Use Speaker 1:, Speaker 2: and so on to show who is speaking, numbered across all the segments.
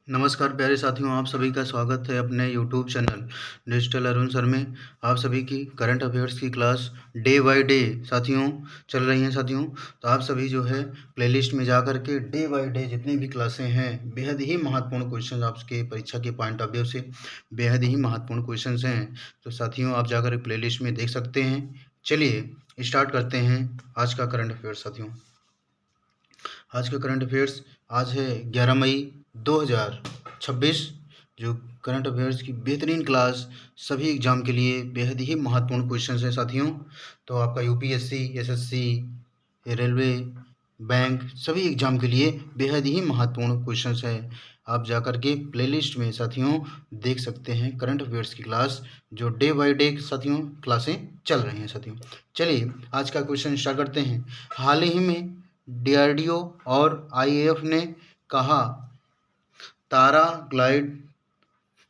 Speaker 1: नमस्कार प्यारे साथियों, आप सभी का स्वागत है अपने YouTube channel digital Arun sir में। आप सभी की करंट अफेयर्स की क्लास डे बाय डे साथियों चल रही हैं साथियों। तो आप सभी जो है प्लेलिस्ट में जा कर के डे बाय डे जितनी भी क्लासें हैं, बेहद ही महत्वपूर्ण क्वेश्चन आपके परीक्षा के पॉइंट ऑफ व्यू से बेहद ही महत्वपूर्ण क्वेश्चन हैं। तो साथियों आप जाकर प्लेलिस्ट में देख सकते हैं। चलिए स्टार्ट करते हैं आज का करंट अफेयर्स साथियों। आज का करंट अफेयर्स आज है 11 मई 2026। जो करंट अफेयर्स की बेहतरीन क्लास सभी एग्जाम के लिए बेहद ही महत्वपूर्ण क्वेश्चन है साथियों। तो आपका यूपीएससी, एसएससी, रेलवे, बैंक सभी एग्जाम के लिए बेहद ही महत्वपूर्ण क्वेश्चन है। आप जाकर के प्लेलिस्ट में साथियों देख सकते हैं करंट अफेयर्स की क्लास जो डे बाय डे साथियों क्लासें चल रही हैं साथियों। चलिए आज का क्वेश्चन स्टार्ट करते हैं। हाल ही में डीआरडीओ और आईएएफ ने कहा तारा ग्लाइड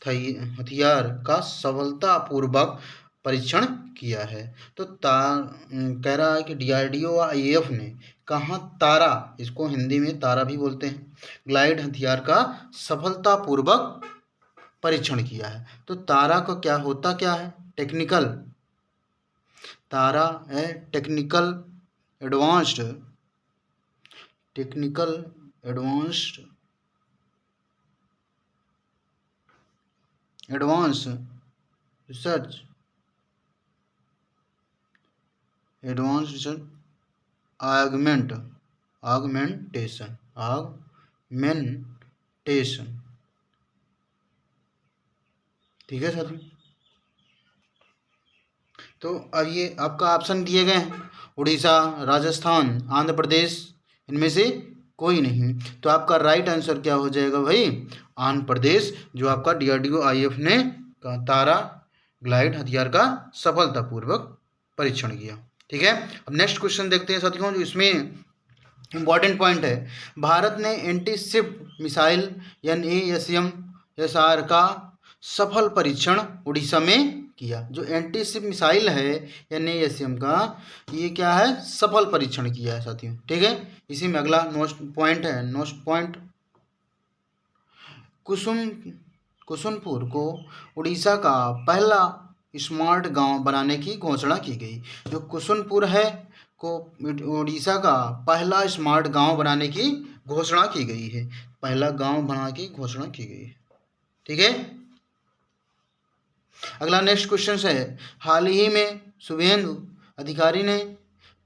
Speaker 1: हथियार का सफलतापूर्वक परीक्षण किया है। तो कह रहा है कि डीआरडीओ और आईएएफ ने कहा तारा, इसको हिंदी में तारा भी बोलते हैं, ग्लाइड हथियार का सफलतापूर्वक परीक्षण किया है। तो तारा का क्या होता क्या है? टेक्निकल, तारा है technical advanced advance research augmentation ठीक है साथियों। तो अब ये आपका ऑप्शन दिए गए हैं उड़ीसा, राजस्थान, आंध्र प्रदेश, इनमें से कोई नहीं। तो आपका राइट आंसर क्या हो जाएगा भाई? आंध्र प्रदेश, जो आपका डीआरडीओ आईएएफ ने तारा ग्लाइड हथियार का सफलतापूर्वक परीक्षण किया। ठीक है, अब नेक्स्ट क्वेश्चन देखते हैं साथियों, जो इसमें इंपॉर्टेंट पॉइंट है। भारत ने एंटी शिप मिसाइल NASM-SR का सफल परीक्षण उड़ीसा में किया। जो एंटी शिप मिसाइल है NASM का, ये क्या है? सफल परीक्षण किया है साथियों। ठीक है, इसी में अगला नोस्ट पॉइंट कुसुमपुर को उड़ीसा का पहला स्मार्ट गांव बनाने की घोषणा की गई। जो कुसुमपुर है को उड़ीसा का पहला स्मार्ट गांव बनाने की घोषणा की गई है। पहला गांव बनाने की घोषणा की गई है। ठीक है, अगला नेक्स्ट क्वेश्चन है। हाल ही में शुभेंदु अधिकारी ने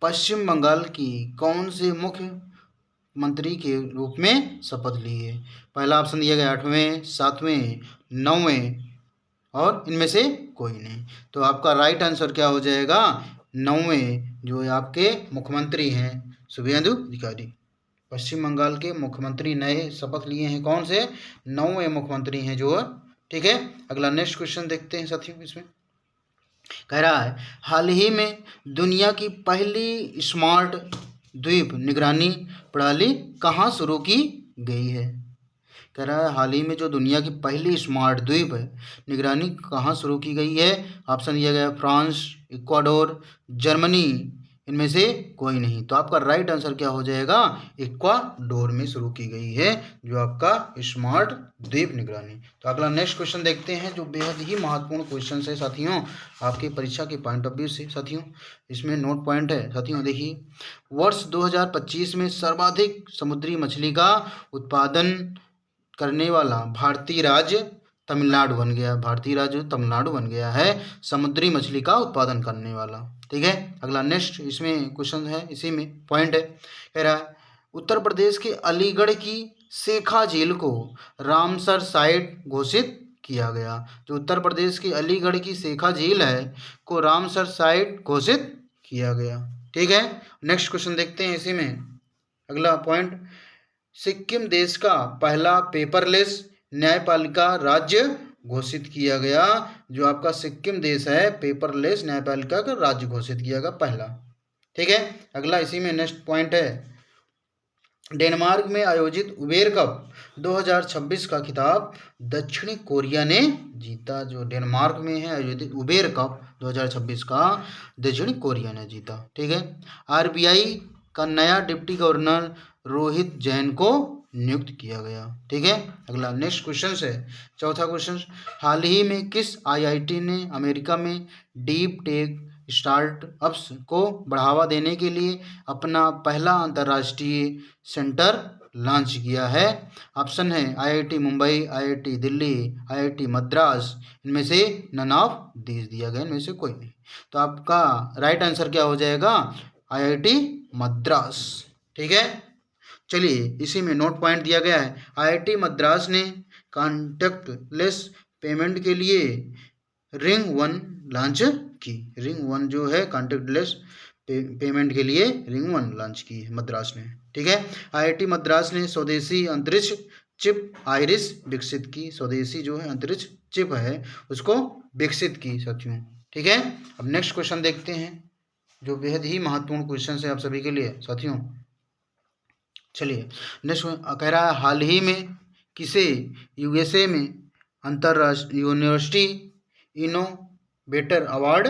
Speaker 1: पश्चिम बंगाल की कौन से मुख्यमंत्री के रूप में शपथ ली है? पहला ऑप्शन दिया गया 8वें, 7वें, 9वें और इनमें से कोई नहीं। तो आपका राइट आंसर क्या हो जाएगा? 9वें, जो आपके मुख्यमंत्री हैं शुभेंदु अधिकारी। पश्चिम बंगाल के मुख्यमंत्री नए शपथ लिए हैं। कौन से? 9वें मुख्यमंत्री हैं जो। ठीक है, अगला नेक्स्ट क्वेश्चन देखते हैं साथियों। इसमें कह रहा है हाल ही में दुनिया की पहली स्मार्ट द्वीप निगरानी प्रणाली कहाँ शुरू की गई है? कह रहा है हाल ही में जो दुनिया की पहली स्मार्ट द्वीप है निगरानी कहाँ शुरू की गई है? ऑप्शन दिया गया फ्रांस, इक्वाडोर, जर्मनी, इनमें से कोई नहीं। तो आपका राइट आंसर क्या हो जाएगा? इक्वाडोर में शुरू की गई है जो आपका स्मार्ट द्वीप निगरानी। तो अगला नेक्स्ट क्वेश्चन देखते हैं, जो बेहद ही महत्वपूर्ण क्वेश्चन है साथियों आपके परीक्षा के पॉइंट ऑफ व्यू से साथियों। इसमें नोट पॉइंट है साथियों, देखिए। वर्ष 2025 में सर्वाधिक समुद्री मछली का उत्पादन करने वाला भारतीय राज्य तमिलनाडु बन गया। भारतीय राज्य तमिलनाडु बन गया है समुद्री मछली का उत्पादन करने वाला। ठीक है, अगला नेक्स्ट इसमें क्वेश्चन है, इसी में पॉइंट है। कह रहा है उत्तर प्रदेश के अलीगढ़ की शेखा झील को रामसर साइट घोषित किया गया। जो उत्तर प्रदेश की अलीगढ़ की शेखा झील है को रामसर साइट घोषित किया गया। ठीक है, नेक्स्ट क्वेश्चन देखते हैं इसी में अगला पॉइंट। सिक्किम देश का पहला पेपरलेस न्यायपालिका राज्य घोषित किया गया। जो आपका सिक्किम देश है पेपरलेस न्यायपालिका का राज्य घोषित किया गया पहला। ठीक है, अगला इसी में नेक्स्ट पॉइंट है। डेनमार्क में आयोजित उबेर कप 2026 का खिताब दक्षिणी कोरिया ने जीता। जो डेनमार्क में है आयोजित उबेर कप 2026 का दक्षिणी कोरिया ने जीता। ठीक है, आरबीआई का नया डिप्टी गवर्नर रोहित जैन को नियुक्त किया गया। ठीक है, अगला नेक्स्ट क्वेश्चन है, चौथा क्वेश्चन, हाल ही में किस आईआईटी ने अमेरिका में डीप टेक स्टार्टअप्स को बढ़ावा देने के लिए अपना पहला अंतर्राष्ट्रीय सेंटर लॉन्च किया है? ऑप्शन है IIT Mumbai, IIT Delhi, IIT Madras, इनमें से नन ऑफ दीज दिया गया, इनमें से कोई नहीं। तो आपका राइट आंसर क्या हो जाएगा? आईआईटी मद्रास। ठीक है, चलिए इसी में नोट पॉइंट दिया गया है, आईआईटी मद्रास ने कॉन्टैक्टलेस पेमेंट के लिए रिंग 1 लॉन्च की। रिंग 1 जो है कॉन्टैक्टलेस पेमेंट के लिए रिंग 1 लॉन्च की है मद्रास ने। ठीक है, आईआईटी मद्रास ने स्वदेशी अंतरिक्ष चिप आइरिस विकसित की। स्वदेशी जो है अंतरिक्ष चिप है उसको विकसित की साथियों। ठीक है, अब नेक्स्ट क्वेश्चन देखते हैं जो बेहद ही महत्वपूर्ण क्वेश्चन है आप सभी के लिए साथियों। चलिए नेक्स्ट कह रहा है, हाल ही में किसे यूएसए में अंतर्राष्ट्रीय यूनिवर्सिटी इनोवेटर अवार्ड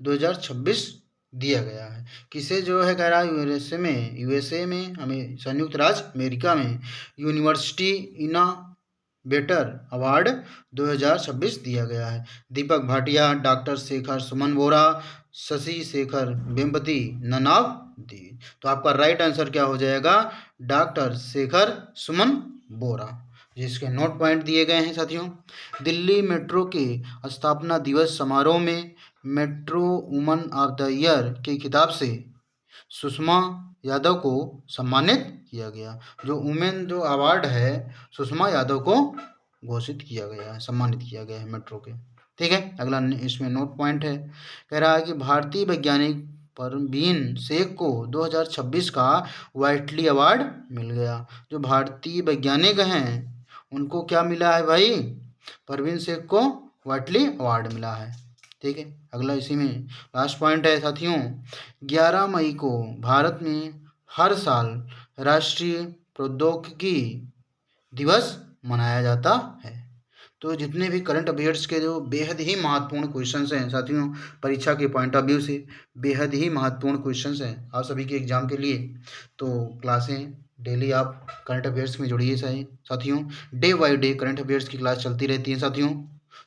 Speaker 1: 2026 दिया गया है? किसे जो है कह रहा है यूएसए में हमें संयुक्त राज्य अमेरिका में यूनिवर्सिटी इनोवेटर अवार्ड 2026 दिया गया है? Deepak Bhatia, doctor Shekhar Suman Bora, Shashi Shekhar Vempati, none of the. तो आपका राइट आंसर क्या हो जाएगा? डॉक्टर शेखर सुमन बोरा, जिसके नोट पॉइंट दिए गए हैं साथियों। दिल्ली मेट्रो के स्थापना दिवस समारोह में metro woman of the year के खिताब से सुषमा यादव को सम्मानित किया गया। जो वुमेन जो अवार्ड है सुषमा यादव को घोषित किया गया है, सम्मानित किया गया है मेट्रो के। ठीक है, अगला इसमें नोट पॉइंट है, कह रहा है कि भारतीय वैज्ञानिक परवीन शेख को 2026 का वाइटली अवार्ड मिल गया। जो भारतीय वैज्ञानिक हैं उनको क्या मिला है भाई? परवीन शेख को वाइटली अवार्ड मिला है। ठीक है, अगला इसी में लास्ट पॉइंट है साथियों, 11 मई को भारत में हर साल राष्ट्रीय प्रौद्योगिकी दिवस मनाया जाता है। तो जितने भी करंट अफेयर्स के जो बेहद ही महत्वपूर्ण क्वेश्चंस हैं साथियों, परीक्षा के पॉइंट ऑफ व्यू से बेहद ही महत्वपूर्ण क्वेश्चंस हैं आप सभी के एग्जाम के लिए। तो क्लासें डेली आप करंट अफेयर्स में जुड़िए साथियों, day by day current affairs की क्लास चलती रहती है साथियों।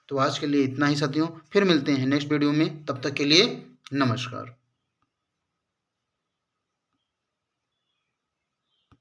Speaker 1: तो आज के लिए इतना ही साथियों, फिर मिलते हैं नेक्स्ट वीडियो में, तब तक के लिए नमस्कार।